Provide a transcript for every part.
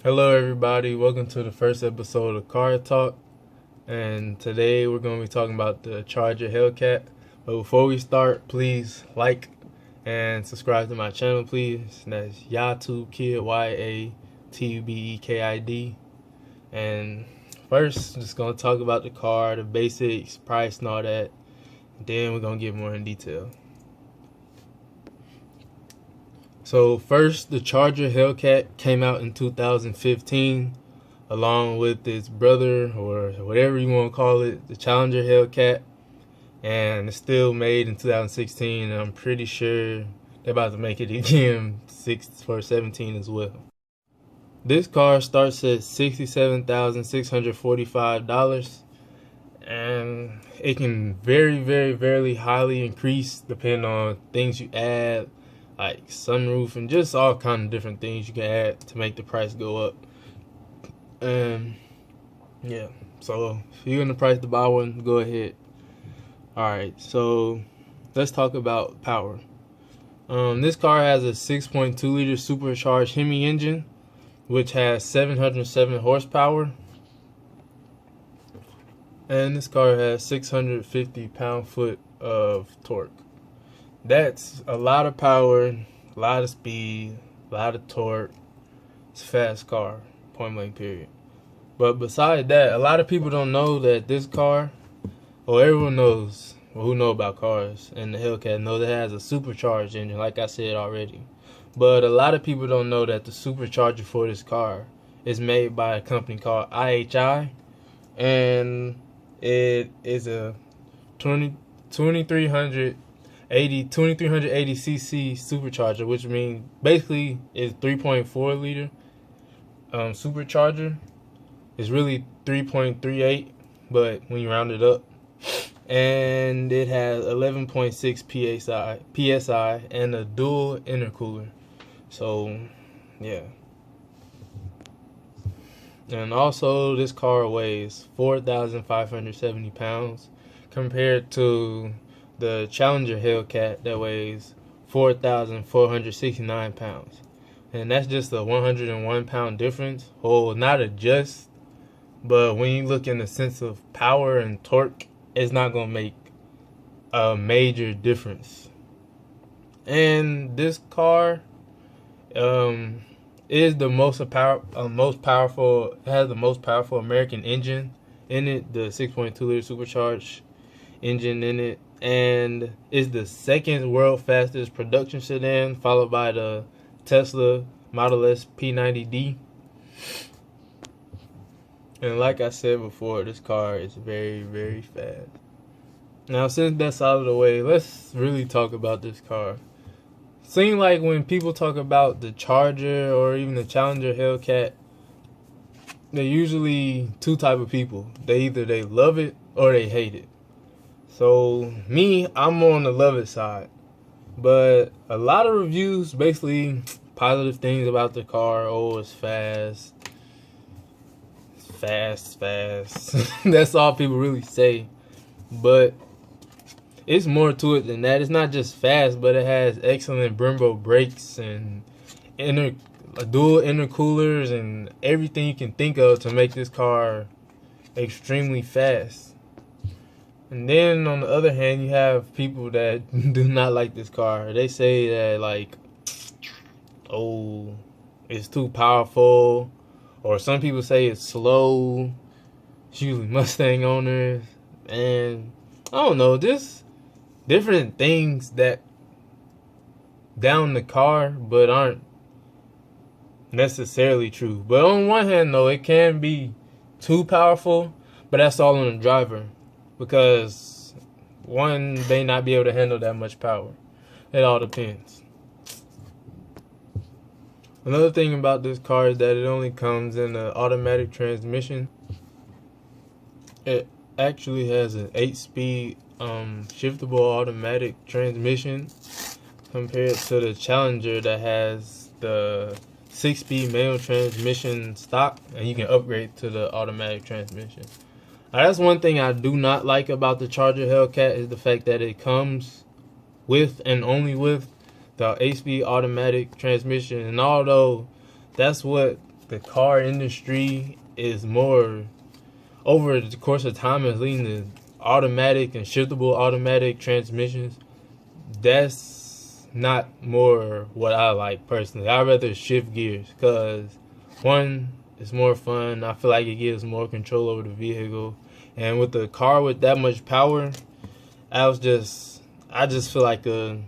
Hello everybody, welcome to the first episode of Car Talk, and today we're going to be talking about the Charger Hellcat. But before we start, please like and subscribe to my channel, please. And that's Yatube Kid, YATUBEKID. And first, just going to talk about the car, the basics, price and all that. Then we're going to get more in detail. So first, the Charger Hellcat came out in 2015, along with its brother, or whatever you want to call it, the Challenger Hellcat, and it's still made in 2016. And I'm pretty sure they're about to make it again for 17 as well. This car starts at $67,645, and it can very highly increase depending on things you add, like sunroof and just all kind of different things you can add to make the price go up. And yeah, so if you're in the price to buy one, go ahead. Alright, so let's talk about power. This car has a 6.2 liter supercharged Hemi engine, which has 707 horsepower, and this car has 650 pound-foot of torque. That's a lot of power, a lot of speed, a lot of torque. It's a fast car, point blank period. But besides that, a lot of people don't know that this car, or everyone knows, or who know about cars, and the Hellcat knows it has a supercharged engine, like I said already. But a lot of people don't know that the supercharger for this car is made by a company called IHI, and it is a 2380cc supercharger, which means basically it's 3.4 liter supercharger. It's really 3.38, but when you round it up, and it has 11.6 psi and a dual intercooler. So yeah, and also this car weighs 4,570 pounds compared to the Challenger Hellcat that weighs 4,469 pounds. And that's just a 101 pound difference. Well, not a just, but when you look in the sense of power and torque, it's not going to make a major difference. And this car is the most powerful, it has the most powerful American engine in it, the 6.2 liter supercharged engine in it, and is the second world fastest production sedan, followed by the Tesla Model S P90D. And like I said before, this car is very fast. Now, since that's out of the way, let's really talk about this car. Seems like when people talk about the Charger or even the Challenger Hellcat, they're usually two type of people. They love it or they hate it. So me, I'm on the love it side. But a lot of reviews, basically positive things about the car. Oh, it's fast. Fast. That's all people really say. But it's more to it than that. It's not just fast, but it has excellent Brembo brakes and dual intercoolers and everything you can think of to make this car extremely fast. And then on the other hand, you have people that do not like this car. They say that, like, oh, it's too powerful, or some people say it's slow. It's usually Mustang owners, and I don't know, just different things that down the car but aren't necessarily true. But on one hand, though, it can be too powerful, but that's all on the driver, because one may not be able to handle that much power. It all depends. Another thing about this car is that it only comes in an automatic transmission. It actually has an 8-speed shiftable automatic transmission compared to the Challenger that has the 6-speed manual transmission stock, and you can upgrade to the automatic transmission. Now, that's one thing I do not like about the Charger Hellcat, is the fact that it comes with and only with the 8-speed automatic transmission. And although that's what the car industry is more, over the course of time, is leading to automatic and shiftable automatic transmissions. That's not more what I like personally. I'd rather shift gears because, one, it's more fun. I feel like it gives more control over the vehicle. And with the car with that much power, I just feel like a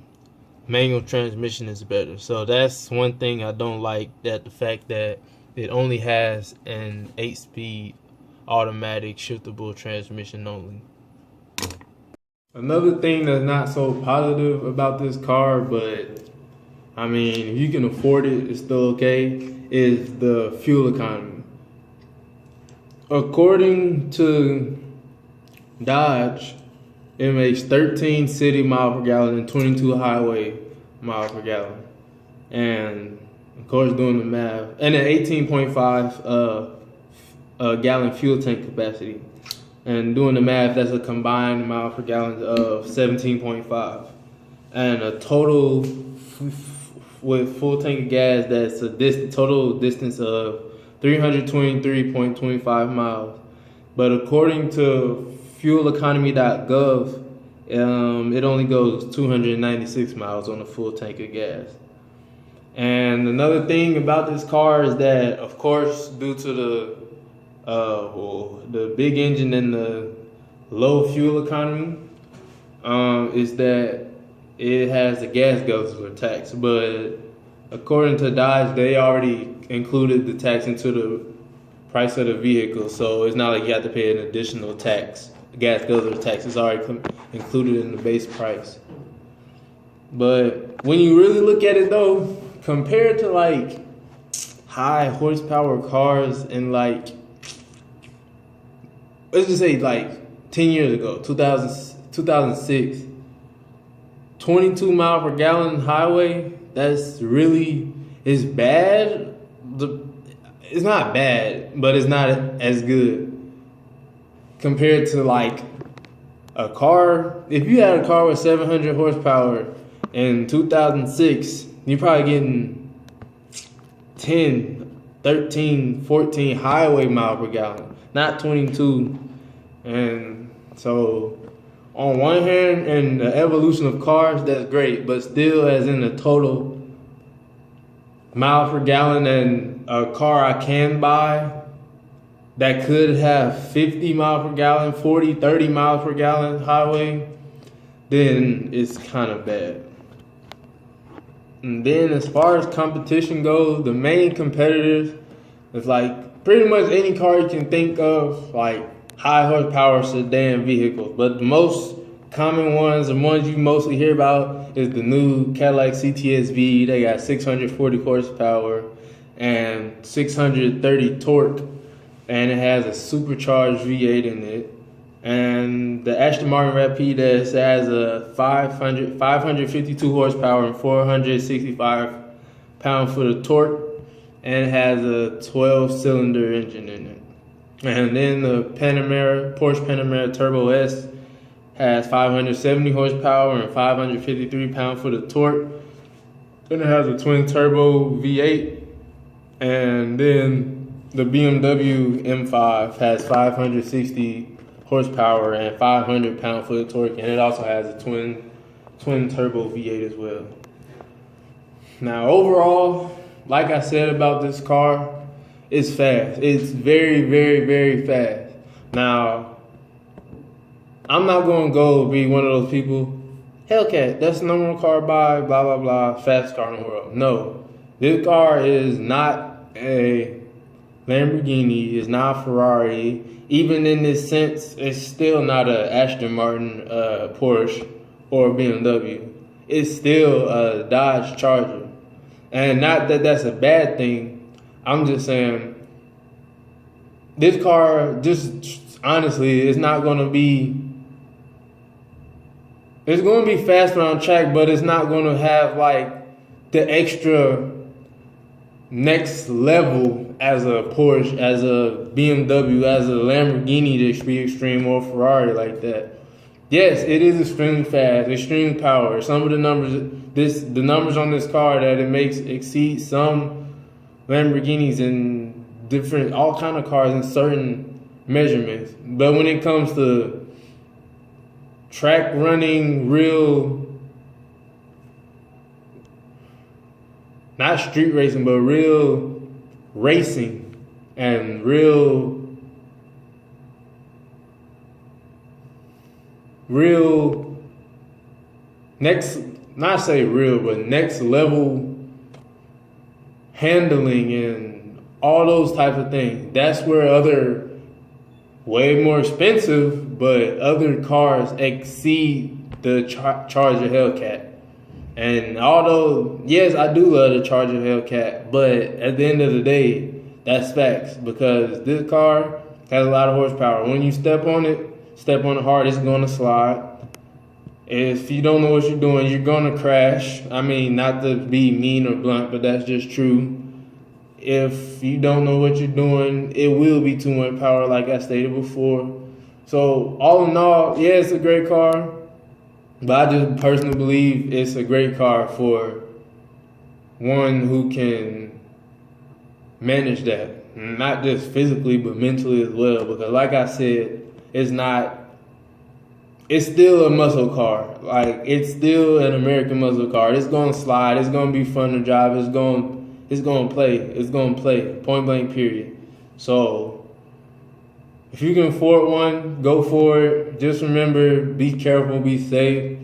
manual transmission is better. So that's one thing I don't like, that the fact that it only has an 8-speed automatic shiftable transmission only. Another thing that's not so positive about this car, but I mean, if you can afford it, it's still okay, is the fuel economy. According to Dodge, it makes 13 city mile per gallon and 22 highway mile per gallon. And of course, doing the math, and an 18.5 gallon fuel tank capacity. And doing the math, that's a combined mile per gallon of 17.5. And a total with full tank of gas, that's a total distance of 323.25 miles. But according to fueleconomy.gov, it only goes 296 miles on a full tank of gas. And another thing about this car is that, of course, due to the big engine and the low fuel economy, is that it has a gas guzzler tax. But according to Dodge, they already included the tax into the price of the vehicle, so it's not like you have to pay an additional tax. Gas guzzler tax is already included in the base price. But when you really look at it though, compared to like high horsepower cars in like, let's just say like 10 years ago, 2006, 22 mile per gallon highway, that's really, it's bad. It's not bad, but it's not as good compared to like a car. If you had a car with 700 horsepower in 2006, you're probably getting 10, 13, 14 highway mile per gallon, not 22. And so on one hand, in the evolution of cars, that's great, but still, as in the total mile per gallon, and a car I can buy that could have 50 miles per gallon, 40, 30 miles per gallon highway, then it's kind of bad. And then as far as competition goes, the main competitors is like pretty much any car you can think of, like high horsepower sedan vehicles. But the most common ones, the ones you mostly hear about, is the new Cadillac CTS-V. They got 640 horsepower and 630 torque, and it has a supercharged V8 in it. And the Aston Martin Rapide has a 552 horsepower and 465 pound-foot of torque, and it has a 12-cylinder engine in it. And then the Porsche Panamera Turbo S has 570 horsepower and 553 pound-foot of torque. Then it has a twin-turbo V8. And then the BMW M5 has 560 horsepower and 500 pound-foot of torque, and it also has a twin turbo V8 as well. Now, overall, like I said about this car, it's fast. It's very, very, very fast. Now, I'm not going to go be one of those people, Hellcat, that's the number one car by blah, blah, blah, fastest car in the world. No, this car is not a Lamborghini, it's not a Ferrari. Even in this sense, it's still not a Aston Martin, Porsche, or BMW. It's still a Dodge Charger. And not that that's a bad thing. I'm just saying, this car, just honestly, it's not going to be, it's going to be faster on track, but it's not going to have like the extra next level as a Porsche, as a BMW, as a Lamborghini to be extreme, or Ferrari like that. Yes, it is extremely fast, extreme power. Some of the numbers, the numbers on this car that it makes exceed some Lamborghinis in different, all kind of cars in certain measurements. But when it comes to track running, real, not street racing, but real racing and real next, not say real, but next level handling and all those type of things. That's where other way more expensive, but other cars exceed the Charger Hellcat. And although, yes, I do love the Charger Hellcat, but at the end of the day, that's facts, because this car has a lot of horsepower. When you step on it hard, it's going to slide. If you don't know what you're doing, you're going to crash. I mean, not to be mean or blunt, but that's just true. If you don't know what you're doing, it will be too much power, like I stated before. So all in all, yeah, it's a great car, but I just personally believe it's a great car for one who can manage that, not just physically, but mentally as well. Because like I said, it's still a muscle car. Like, it's still an American muscle car. It's going to slide. It's going to be fun to drive. It's going to play. It's going to play. Point blank, period. So, if you can afford one, go for it. Just remember, be careful, be safe.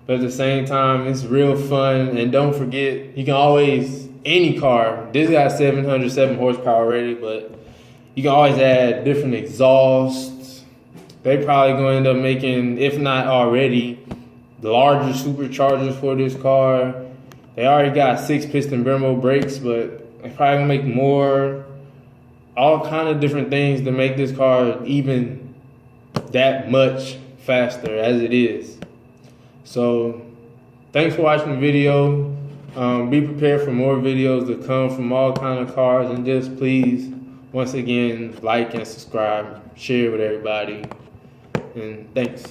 But at the same time, it's real fun. And don't forget, you can always, any car, this got 707 horsepower already, but you can always add different exhausts. They probably going to end up making, if not already, the larger superchargers for this car. They already got 6-piston Brembo brakes, but they probably going to make more. All kind of different things to make this car even that much faster as it is. So, thanks for watching the video. Be prepared for more videos to come from all kind of cars. And just please, once again, like and subscribe. Share with everybody. And thanks.